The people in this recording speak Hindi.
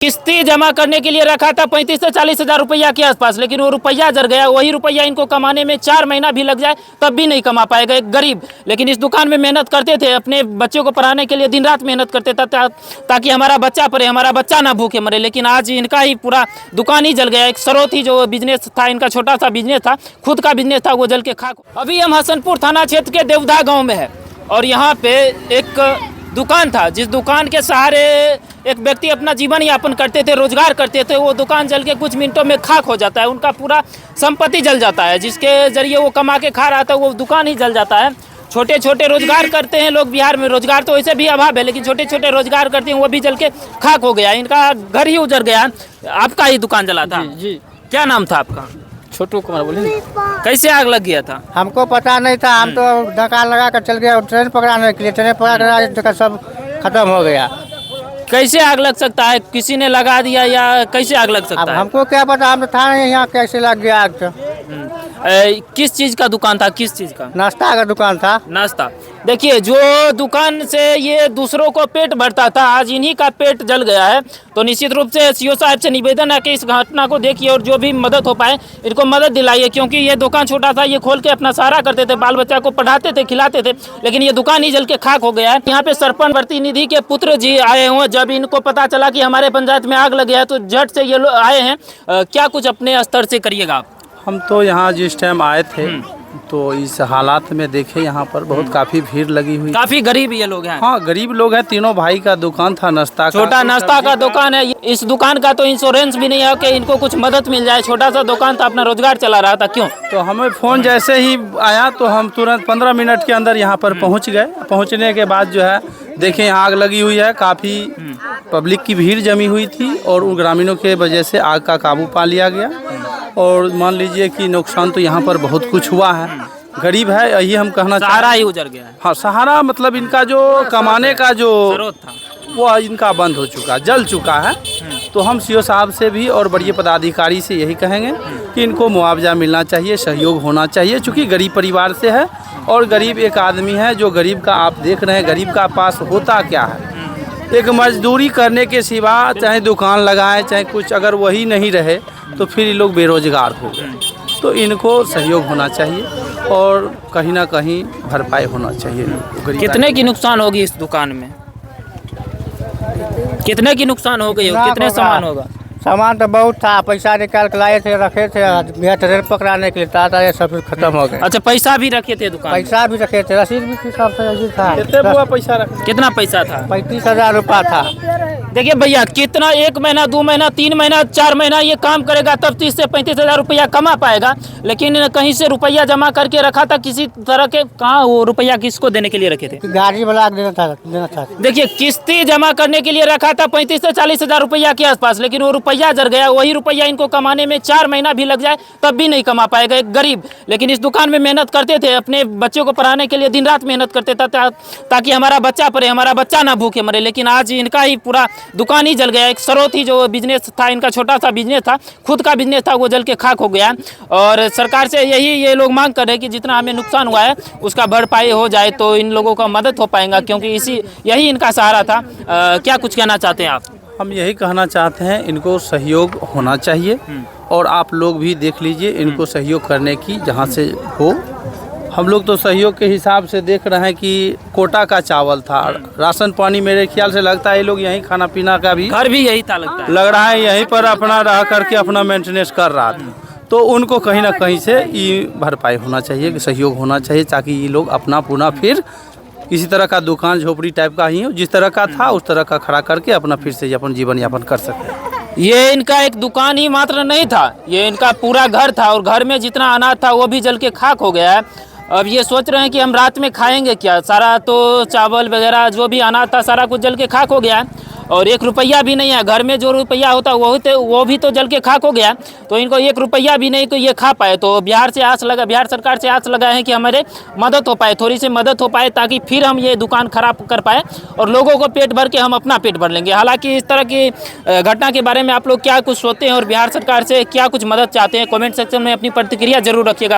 किस्ती जमा करने के लिए रखा था 35 से 40 हज़ार रुपया के आसपास, लेकिन वो रुपया जर गया। वही रुपया इनको कमाने में 4 महीना भी लग जाए तब भी नहीं कमा पाएगा एक गरीब। लेकिन इस दुकान में मेहनत करते थे, अपने बच्चों को पढ़ाने के लिए दिन रात मेहनत करते थे ताकि हमारा बच्चा पढ़े, हमारा बच्चा ना भूखे मरे। लेकिन आज इनका ही पूरा दुकान ही जल गया। एक स्रोत ही जो बिजनेस था, इनका छोटा सा बिजनेस था, खुद का बिजनेस था, वो जल के खाक। अभी हम हसनपुर थाना क्षेत्र के देवधा गाँव में है और यहाँ पे एक दुकान था, जिस दुकान के सहारे एक व्यक्ति अपना जीवन यापन करते थे, रोजगार करते थे। वो दुकान जल के कुछ मिनटों में खाक हो जाता है, उनका पूरा संपत्ति जल जाता है। जिसके जरिए वो कमा के खा रहा था वो दुकान ही जल जाता है। छोटे छोटे रोजगार करते हैं लोग बिहार में, रोजगार तो वैसे भी अभाव है, लेकिन छोटे छोटे रोजगार करते हैं वो भी जल के खाक हो गया। इनका घर ही उजड़ गया। आपका ही दुकान जला था? जी। क्या नाम था आपका? छोटू कुमार बोले। कैसे आग लग गया था? हमको पता नहीं था, हम तो धक्का लगा कर चल गया ट्रेन पकड़ाने के लिए। ट्रेन पकड़ा कर सब खत्म हो गया। कैसे आग लग सकता है? किसी ने लगा दिया या कैसे आग लग सकता अब है? हमको क्या पता, हम तो था नहीं यहाँ, कैसे लग गया आग। तो किस चीज का दुकान था? किस चीज का? नाश्ता का दुकान था। नाश्ता। देखिए, जो दुकान से ये दूसरों को पेट भरता था, आज इन्हीं का पेट जल गया है। तो निश्चित रूप से सीओ साहब से निवेदन है कि इस घटना को देखिए और जो भी मदद हो पाए इनको मदद दिलाइए, क्योंकि ये दुकान छोटा था, ये खोल के अपना सहारा करते थे, बाल बच्चा को पढ़ाते थे, खिलाते थे, लेकिन ये दुकान ही जल के खाक हो गया है। यहाँ पे सरपंच प्रतिनिधि के पुत्र जी आए हुए। जब इनको पता चला कि हमारे पंचायत में आग लग गया है तो झट से ये लोग आए हैं। क्या कुछ अपने स्तर से करिएगा आप? हम तो यहाँ जिस टाइम आए थे तो इस हालात में देखे यहाँ पर बहुत काफ़ी भीड़ लगी हुई। काफी गरीब ये लोग हैं। हाँ, गरीब लोग हैं। तीनों भाई का दुकान था, नाश्ता का, छोटा नाश्ता का दुकान है। इस दुकान का तो इंश्योरेंस भी नहीं है कि इनको कुछ मदद मिल जाए। छोटा सा दुकान था, अपना रोजगार चला रहा था। क्यों? तो हमें फ़ोन जैसे ही आया तो हम तुरंत 15 मिनट के अंदर यहाँ पर पहुँच गए। पहुँचने के बाद जो है देखें यहाँ आग लगी हुई है, काफ़ी पब्लिक की भीड़ जमी हुई थी और उन ग्रामीणों के वजह से आग का काबू पा लिया गया। और मान लीजिए कि नुकसान तो यहाँ पर बहुत कुछ हुआ है। गरीब है, यही हम कहना चाहते हैं। सहारा ही उजड़ गया है। हाँ, सहारा मतलब इनका जो कमाने का जो स्रोत था वो इनका बंद हो चुका, जल चुका है। तो हम सीओ साहब से भी और बड़े पदाधिकारी से यही कहेंगे कि इनको मुआवजा मिलना चाहिए, सहयोग होना चाहिए, चूँकि गरीब परिवार से है और गरीब एक आदमी है। जो गरीब का आप देख रहे हैं, गरीब का पास होता क्या है? एक मजदूरी करने के सिवा चाहे दुकान लगाए चाहे कुछ, अगर वही नहीं रहे तो फिर ये लोग बेरोजगार हो गए। तो इनको सहयोग होना चाहिए और कहीं ना कहीं भरपाई होना चाहिए। कितने की नुकसान होगी इस दुकान में? कितने की नुकसान हो गई? कितने सामान होगा? सामान तो बहुत था, पैसा निकाल के लाए थे, रखे थे यहाँ ट्रेन पकड़ाने के लिए, ताता ये सब खत्म हो गए। अच्छा, पैसा भी रखे थे दुकान में? पैसा भी रखे थे, रसीद भी हिसाब से था। कितने बुआ पैसा रखे? कितना पैसा था? 35,000 रुपया था। देखिए भैया, कितना 1 महीना 2 महीना 3 महीना 4 महीना ये काम करेगा तब 30 से 35,000 रुपया कमा पाएगा। लेकिन कहीं से रुपया जमा करके रखा था किसी तरह के, कहाँ वो रुपया किसको देने के लिए रखे थे? गाड़ी वाला देना था। देखिए, किस्ती जमा करने के लिए रखा था 35 से 40 हज़ार रुपया के आसपास, लेकिन वो रुपया जर गया। वही रुपया इनको कमाने में 4 महीना भी लग जाए तब भी नहीं कमा पाएगा एक गरीब। लेकिन इस दुकान में मेहनत करते थे, अपने बच्चों को पढ़ाने के लिए दिन रात मेहनत करते थे ताकि हमारा बच्चा पढ़े, हमारा बच्चा ना भूखे मरे। लेकिन आज इनका ही पूरा दुकान ही जल गया। एक स्रोत ही जो बिजनेस था, इनका छोटा सा बिजनेस था, खुद का बिजनेस था, वो जल के खाक हो गया। और सरकार से यही ये लोग मांग कर रहे हैं कि जितना हमें नुकसान हुआ है उसका भरपाई हो जाए तो इन लोगों का मदद हो पाएगा, क्योंकि यही इनका सहारा था। क्या कुछ कहना चाहते हैं आप? हम यही कहना चाहते हैं, इनको सहयोग होना चाहिए और आप लोग भी देख लीजिए इनको सहयोग करने की जहाँ से हो। हम लोग तो सहयोग के हिसाब से देख रहे हैं कि कोटा का चावल था, राशन पानी मेरे ख्याल से लगता है ये लोग यहीं खाना पीना का भी घर भी यही था लगता है, लग रहा है यहीं पर अपना रह करके अपना मेंटेनेंस कर रहा था। तो उनको कहीं ना कहीं से ये भरपाई होना चाहिए, सहयोग होना चाहिए, ताकि ये लोग अपना पुनः फिर किसी तरह का दुकान झोपड़ी टाइप का ही हो, जिस तरह का था उस तरह का खड़ा करके अपना फिर से अपन जीवन यापन कर सके। ये इनका एक दुकान ही मात्र नहीं था, ये इनका पूरा घर था और घर में जितना अनाज था वो भी जल के खाक हो गया है। अब ये सोच रहे हैं कि हम रात में खाएंगे क्या? सारा तो चावल वगैरह जो भी अनाज था सारा कुछ जल के खाक हो गया है और 1 रुपया भी नहीं है। घर में जो रुपया होता है वो भी तो जल के खाक हो गया। तो इनको 1 रुपया भी नहीं तो ये खा पाए। तो बिहार सरकार से आस लगाए हैं कि हमारे मदद हो पाए, थोड़ी सी मदद हो पाए, ताकि फिर हम ये दुकान खराब कर पाए और लोगों को पेट भर के हम अपना पेट भर लेंगे। हालांकि इस तरह की घटना के बारे में आप लोग क्या कुछ सोचते हैं और बिहार सरकार से क्या कुछ मदद चाहते हैं, कमेंट सेक्शन में अपनी प्रतिक्रिया जरूर रखिएगा।